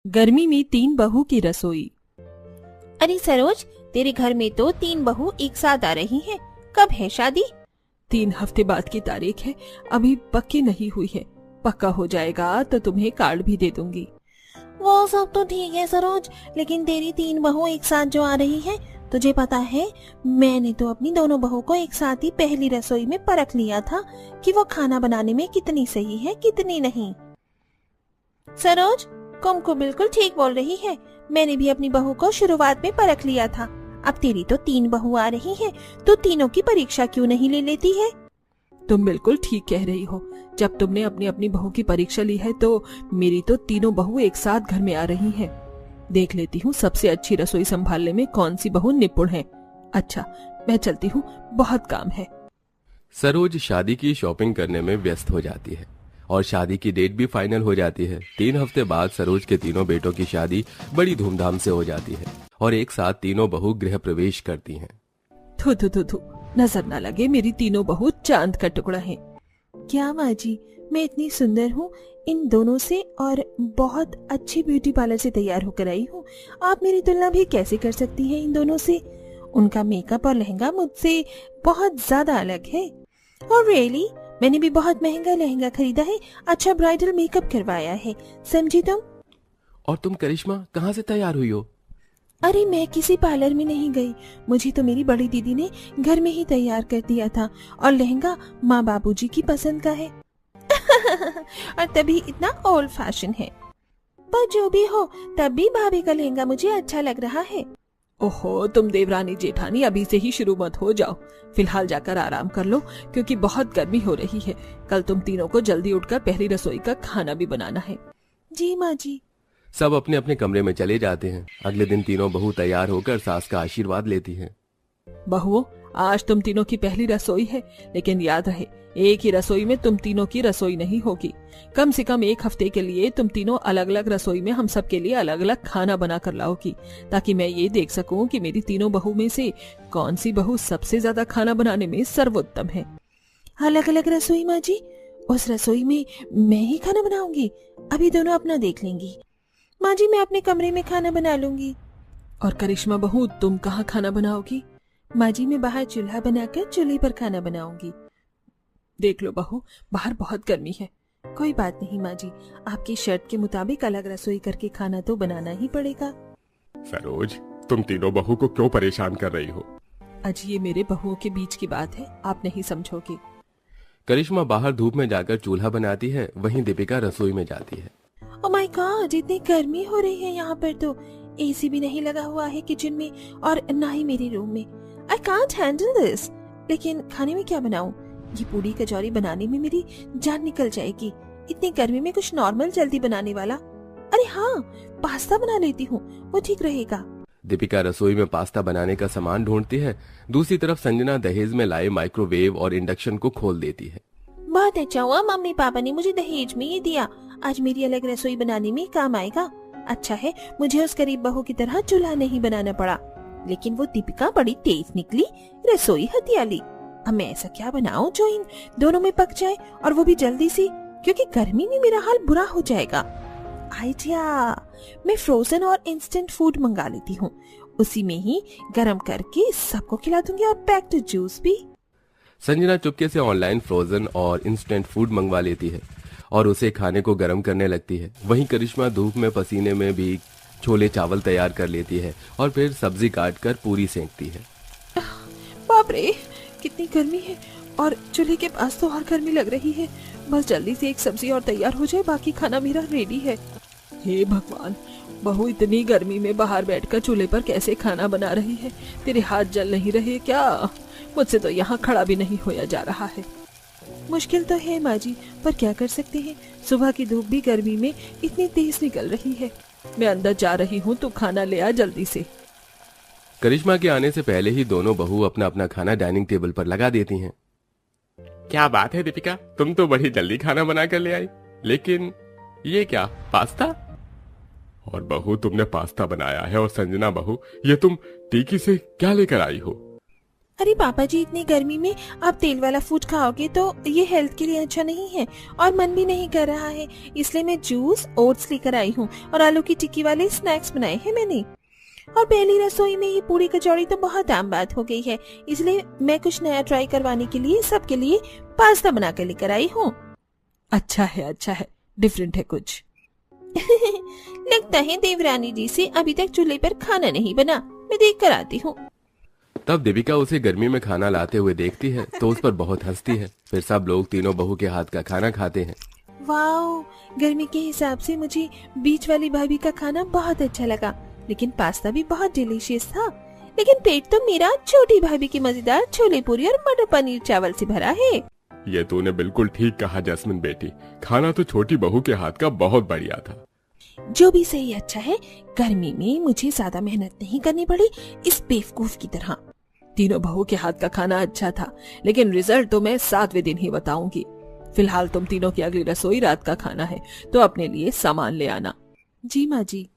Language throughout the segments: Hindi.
गर्मी में तीन बहू की रसोई। अरे सरोज, तेरे घर में तो 3 बहू एक साथ आ रही हैं। कब है शादी? 3 हफ्ते बाद की तारीख है, अभी पक्की नहीं हुई है। पक्का हो जाएगा तो तुम्हें कार्ड भी दे दूंगी। वो सब तो ठीक है सरोज, लेकिन तेरी 3 बहू एक साथ जो आ रही है, तुझे पता है मैंने तो अपनी दोनों बहू को एक साथ ही पहली रसोई में परख लिया था कि वो खाना बनाने में कितनी सही है कितनी नहीं। सरोज, कुमको बिल्कुल ठीक बोल रही है। मैंने भी अपनी बहू को शुरुआत में परख लिया था। अब तेरी तो 3 बहू आ रही हैं, तो तीनों की परीक्षा क्यों नहीं ले लेती है? तुम बिल्कुल ठीक कह रही हो। जब तुमने अपनी अपनी बहू की परीक्षा ली है तो मेरी तो तीनों बहू एक साथ घर में आ रही हैं। देख लेती हूँ सबसे अच्छी रसोई संभालने में कौन सी बहू निपुण है। अच्छा, मैं चलती हूँ, बहुत काम है। सरोज शादी की शॉपिंग करने में व्यस्त हो जाती है और शादी की डेट भी फाइनल हो जाती है। 3 हफ्ते बाद सरोज के तीनों बेटों की शादी बड़ी धूमधाम से हो जाती है और एक साथ तीनों बहू गृह प्रवेश करती हैं। थू थू थू थू, नजर न लगे, मेरी तीनों बहू चांद का टुकड़ा है। क्या माँ जी, मैं इतनी सुंदर हूँ इन दोनों से और बहुत अच्छी ब्यूटी पार्लर से तैयार होकर आई हूँ। आप मेरी तुलना भी कैसे कर सकती हैं इन दोनों से? उनका मेकअप और लहंगा मुझसे बहुत ज्यादा अलग है। और रियली, मैंने भी बहुत महंगा लहंगा खरीदा है, अच्छा ब्राइडल मेकअप करवाया है, समझी तुम? और तुम करिश्मा कहाँ से तैयार हुई हो? अरे मैं किसी पार्लर में नहीं गई, मुझे तो मेरी बड़ी दीदी ने घर में ही तैयार कर दिया था और लहंगा माँ बाबूजी की पसंद का है। और तभी इतना ओल्ड फैशन है। पर जो भी हो, तब भी भाभी का लहंगा मुझे अच्छा लग रहा है। ओहो, तुम देवरानी जेठानी अभी से ही शुरू मत हो जाओ। फिलहाल जाकर आराम कर लो, क्योंकि बहुत गर्मी हो रही है। कल तुम तीनों को जल्दी उठकर पहली रसोई का खाना भी बनाना है। जी माँ जी। सब अपने अपने कमरे में चले जाते हैं। अगले दिन तीनों बहू तैयार होकर सास का आशीर्वाद लेती हैं। बहुओं, आज तुम तीनों की पहली रसोई है, लेकिन याद रहे, एक ही रसोई में तुम तीनों की रसोई नहीं होगी। कम से कम 1 हफ्ते के लिए तुम तीनों अलग अलग रसोई में हम सब के लिए अलग अलग खाना बना कर लाओगी, ताकि मैं ये देख सकूं कि मेरी तीनों बहू में से कौन सी बहू सबसे ज्यादा खाना बनाने में सर्वोत्तम है। अलग अलग रसोई माँ जी? उस रसोई में मैं ही खाना बनाऊंगी? अभी दोनों अपना देख लेंगी। माँ जी, मैं अपने कमरे में खाना बना लूंगी। और करिश्मा बहू, तुम कहाँ खाना बनाओगी? माँ जी, मैं बाहर चूल्हा बनाकर चूल्हे पर खाना बनाऊंगी। देख लो बहू, बाहर बहुत गर्मी है। कोई बात नहीं माँ जी, आपकी शर्त के मुताबिक अलग रसोई करके खाना तो बनाना ही पड़ेगा। सरोज, तुम तीनों बहू को क्यों परेशान कर रही हो? आज ये मेरे बहुओं के बीच की बात है, आप नहीं समझोगे। करिश्मा बाहर धूप में जाकर चूल्हा बनाती है, वहीं दीपिका रसोई में जाती है। ओह माय गॉड, इतनी गर्मी हो रही है यहाँ पर तो। एसी भी नहीं लगा हुआ है किचन में और ना ही मेरे रूम में। I can't handle this. लेकिन खाने में क्या बनाऊं? ये पूड़ी कचौरी बनाने में मेरी जान निकल जाएगी। इतनी गर्मी में कुछ नॉर्मल जल्दी बनाने वाला। अरे हाँ, पास्ता बना लेती हूँ, वो ठीक रहेगा। दीपिका रसोई में पास्ता बनाने का सामान ढूंढती है। दूसरी तरफ संजना दहेज में लाए माइक्रोवेव और इंडक्शन को खोल देती है। बहुत अच्छा हुआ मम्मी पापा ने मुझे दहेज में ये दिया। आज मेरी अलग रसोई बनाने में काम आएगा। अच्छा है मुझे उस गरीब बहू की तरह चूल्हा नहीं बनाना पड़ा। लेकिन वो दीपिका बड़ी तेज निकली, रसोई हथियाली। अब मैं ऐसा क्या बनाऊं जो इन दोनों में पक जाए, और वो भी जल्दी से, क्योंकि गर्मी में मेरा हाल बुरा हो जाएगा। आइडिया, मैं फ्रोजन और इंस्टेंट फूड मंगा लेती हूँ। उसी में ही गर्म करके सबको खिला दूंगी, और पैक्ड जूस भी। संजना चुपके से ऑनलाइन फ्रोजन और इंस्टेंट फूड मंगवा लेती है और उसे खाने को गर्म करने लगती है। वहीं करिश्मा धूप में पसीने में भी छोले चावल तैयार कर लेती है और फिर सब्जी काट कर पूरी सेंकती है। बाप रे, कितनी गर्मी है, और चूल्हे के पास तो और गर्मी लग रही है। बस जल्दी से एक सब्जी और तैयार हो जाए, बाकी खाना मेरा रेडी है। हे भगवान, बहू इतनी गर्मी में बाहर बैठकर चूल्हे पर कैसे खाना बना रही है? तेरे हाथ जल नहीं रहे क्या? मुझसे तो यहाँ खड़ा भी नहीं होया जा रहा है। मुश्किल तो है माँ जी, पर क्या कर सकते हैं। सुबह की धूप भी गर्मी में इतनी तेज निकल रही है। मैं अंदर जा रही हूँ, तो खाना ले आ जल्दी से। करिश्मा के आने से पहले ही दोनों बहू अपना अपना खाना डाइनिंग टेबल पर लगा देती हैं। क्या बात है दीपिका, तुम तो बड़ी जल्दी खाना बना कर ले आई। लेकिन ये क्या, पास्ता? और बहू, तुमने पास्ता बनाया है, और संजना बहू, ये तुम टीकी से क्या लेकर आई हो? अरे पापा जी, इतनी गर्मी में आप तेल वाला फूड खाओगे तो ये हेल्थ के लिए अच्छा नहीं है और मन भी नहीं कर रहा है, इसलिए मैं जूस ओट्स लेकर आई हूँ और आलू की टिक्की वाले स्नैक्स बनाए हैं मैंने। और पहली रसोई में ये पूरी कचौड़ी तो बहुत आम बात हो गई है, इसलिए मैं कुछ नया ट्राई करवाने के लिए सबके लिए पास्ता बना कर लेकर आई हूँ। अच्छा है, डिफरेंट है कुछ। लगता है देवरानी जी से अभी तक चूल्हे पर खाना नहीं बना, मैं देख कर आती हूँ। तब दीपिका उसे गर्मी में खाना लाते हुए देखती है तो उस पर बहुत हंसती है। फिर सब लोग तीनों बहू के हाथ का खाना खाते हैं। वाओ, गर्मी के हिसाब से मुझे बीच वाली भाभी का खाना बहुत अच्छा लगा, लेकिन पास्ता भी बहुत डिलीशियस था। लेकिन पेट तो मेरा छोटी भाभी की मजेदार छोले पूरी और मटर पनीर चावल से भरा है। ये तूने बिल्कुल ठीक कहा जैस्मिन बेटी, खाना तो छोटी बहू के हाथ का बहुत बढ़िया था। जो भी सही अच्छा है, गर्मी में मुझे ज्यादा मेहनत नहीं करनी पड़ी इस बेवकूफ की तरह। तीनों बहू के हाथ का खाना अच्छा था, लेकिन रिजल्ट तो मैं 7वें दिन ही बताऊंगी। फिलहाल तुम तीनों की अगली रसोई रात का खाना है, तो अपने लिए सामान ले आना। जी माँ जी।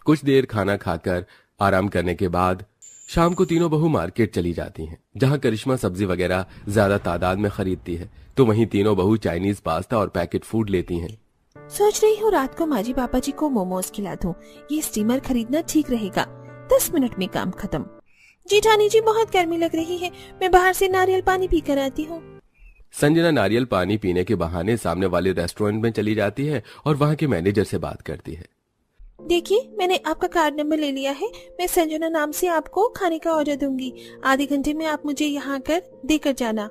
कुछ देर खाना खाकर आराम करने के बाद शाम को तीनों बहू मार्केट चली जाती हैं, जहां करिश्मा सब्जी वगैरह ज्यादा तादाद में खरीदती है, तो वहीं तीनों बहू चाइनीज पास्ता और पैकेट फूड लेती हैं। सोच रही हूँ रात को माँ जी पापा जी को मोमोज खिला दूं। ये स्टीमर खरीदना ठीक रहेगा, 10 मिनट में काम खत्म। जेठानी जी, बहुत गर्मी लग रही है, मैं बाहर से नारियल पानी पी कर आती हूँ। संजना नारियल पानी पीने के बहाने सामने वाले रेस्टोरेंट में चली जाती है और वहां के मैनेजर से बात करती है। देखिए, मैंने आपका कार्ड नंबर ले लिया है, मैं संजना नाम से आपको खाने का ऑर्डर दूंगी। आधे घंटे में आप मुझे यहाँ कर देकर जाना।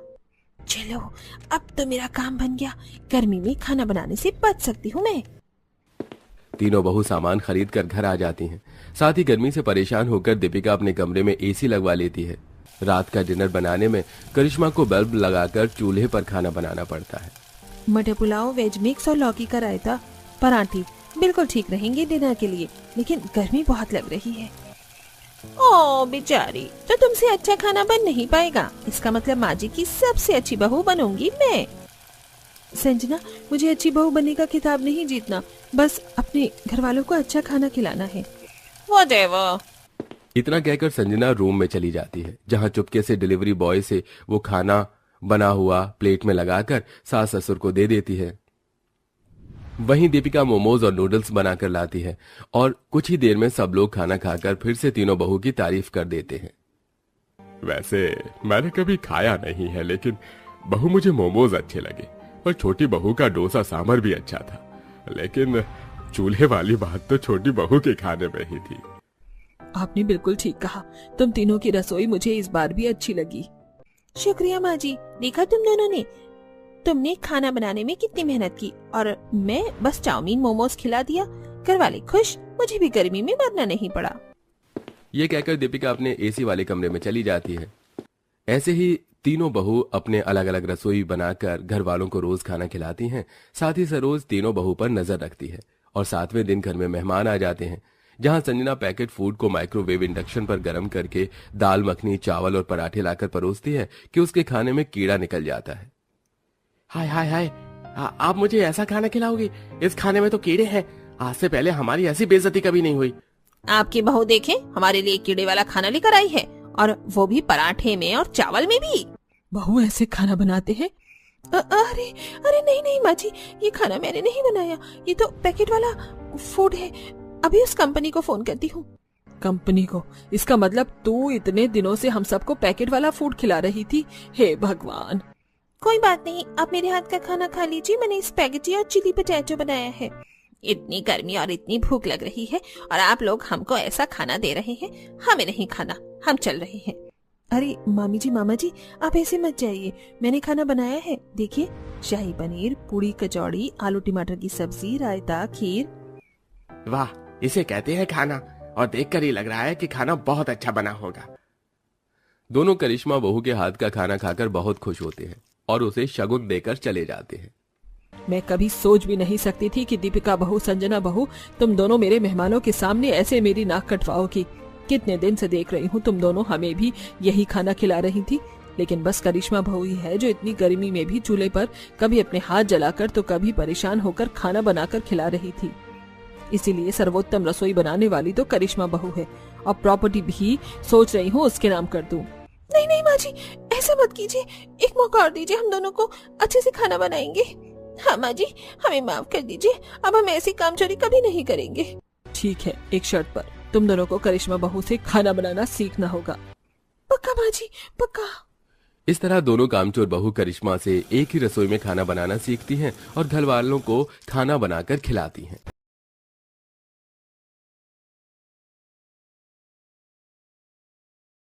चलो, अब तो मेरा काम बन गया, गर्मी में खाना बनाने से बच सकती हूँ मैं। तीनों बहू सामान खरीद कर घर आ जाती हैं। साथ ही गर्मी से परेशान होकर दीपिका अपने कमरे में एसी लगवा लेती है। रात का डिनर बनाने में करिश्मा को बल्ब लगाकर चूल्हे पर खाना बनाना पड़ता है। मटर पुलाव, वेज मिक्स और लौकी का रायता, पराठे बिल्कुल ठीक रहेंगे डिनर के लिए, लेकिन गर्मी बहुत लग रही है। ओ बेचारी, तो तुमसे अच्छा खाना बन नहीं पाएगा। इसका मतलब माँ जी की सबसे अच्छी बहू बनूंगी मैं। संजना, मुझे अच्छी बहू बनने का खिताब नहीं जीतना, बस अपने घर वालों को अच्छा खाना खिलाना है। Whatever। इतना कहकर संजना रूम में चली जाती है, जहां चुपके से डिलीवरी बॉय से वो खाना बना हुआ प्लेट में लगाकर सास ससुर को दे देती है। वहीं दीपिका मोमोज और नूडल्स बनाकर लाती है और कुछ ही देर में सब लोग खाना खाकर फिर से तीनों बहू की तारीफ कर देते हैं। वैसे मैंने कभी खाया नहीं है, लेकिन बहू मुझे मोमोज अच्छे लगे और छोटी बहू का डोसा सांभर भी अच्छा था, लेकिन चूल्हे वाली बात तो छोटी बहू के खाने में ही थी। आपने बिल्कुल ठीक कहा, तुम तीनों की रसोई मुझे इस बार भी अच्छी लगी। शुक्रिया माँ जी। देखा तुम दोनों ने, तुमने खाना बनाने में कितनी मेहनत की और मैं बस चाउमीन मोमोज खिला दिया। घर वाले खुश, मुझे भी गर्मी में मरना नहीं पड़ा। ये कहकर दीपिका अपने एसी वाले कमरे में चली जाती है। ऐसे ही तीनों बहू अपने अलग अलग रसोई बनाकर घर वालों को रोज खाना खिलाती हैं। साथ ही सरोज तीनों बहू पर नजर रखती है और 7वें दिन घर में मेहमान आ जाते हैं, जहां संजना पैकेट फूड को माइक्रोवेव इंडक्शन पर गर्म करके दाल मखनी, चावल और पराठे लाकर परोसती है कि उसके खाने में कीड़ा निकल जाता है। हाय हाय हाय, आप मुझे ऐसा खाना खिलाओगी? इस खाने में तो कीड़े हैं। आज से पहले हमारी ऐसी बेइज्जती कभी नहीं हुई। आपकी बहू देखें, हमारे लिए कीड़े वाला खाना लेकर आई है, और वो भी पराठे में और चावल में भी। बहू ऐसे खाना बनाते हैं? अरे अरे नहीं माँ जी, ये खाना मैंने नहीं बनाया, ये तो पैकेट वाला फूड है। अभी उस कंपनी को फोन करती हूँ। कंपनी को? इसका मतलब तू इतने दिनों से हम सबको पैकेट वाला फूड खिला रही थी? हे भगवान। कोई बात नहीं, आप मेरे हाथ का खाना खा लीजिए, मैंने स्पैगेटी और चिली पोटैटो बनाया है। इतनी गर्मी और इतनी भूख लग रही है और आप लोग हमको ऐसा खाना दे रहे हैं, हमें नहीं खाना, हम चल रहे हैं। अरे मामी जी, मामा जी, आप ऐसे मत जाइए, मैंने खाना बनाया है। देखिए, शाही पनीर, पूड़ी कचौड़ी, आलू टमाटर की सब्जी, रायता, खीर। वाह, इसे कहते हैं खाना, और देखकर ही लग रहा है कि खाना बहुत अच्छा बना होगा। दोनों करिश्मा बहू के हाथ का खाना खाकर बहुत खुश होते हैं और उसे शगुन देकर चले जाते हैं। मैं कभी सोच भी नहीं सकती थी कि दीपिका बहू, संजना बहू, तुम दोनों मेरे मेहमानों के सामने ऐसे मेरी नाक कटवाओगी। कितने दिन से देख रही हूँ तुम दोनों हमें भी यही खाना खिला रही थी, लेकिन बस करिश्मा बहू ही है जो इतनी गर्मी में भी चूल्हे पर कभी अपने हाथ जलाकर तो कभी परेशान होकर खाना बनाकर खिला रही थी। इसीलिए सर्वोत्तम रसोई बनाने वाली तो करिश्मा बहू है, और प्रॉपर्टी भी सोच रही हूँ उसके नाम कर दूं। नहीं माँ जी ऐसा मत कीजिए, एक मौका और दीजिए, हम दोनों को अच्छे से खाना बनाएंगे। हाँ माँ जी, हमें माफ कर दीजिए, अब हम ऐसी काम चोरी कभी नहीं करेंगे। ठीक है, एक शर्त पर, तुम दोनों को करिश्मा बहू से खाना बनाना सीखना होगा। पक्का माँ जी, पक्का। इस तरह दोनों कामचोर बहू करिश्मा से एक ही रसोई में खाना बनाना सीखती हैं और घर वालों को खाना बनाकर खिलाती हैं।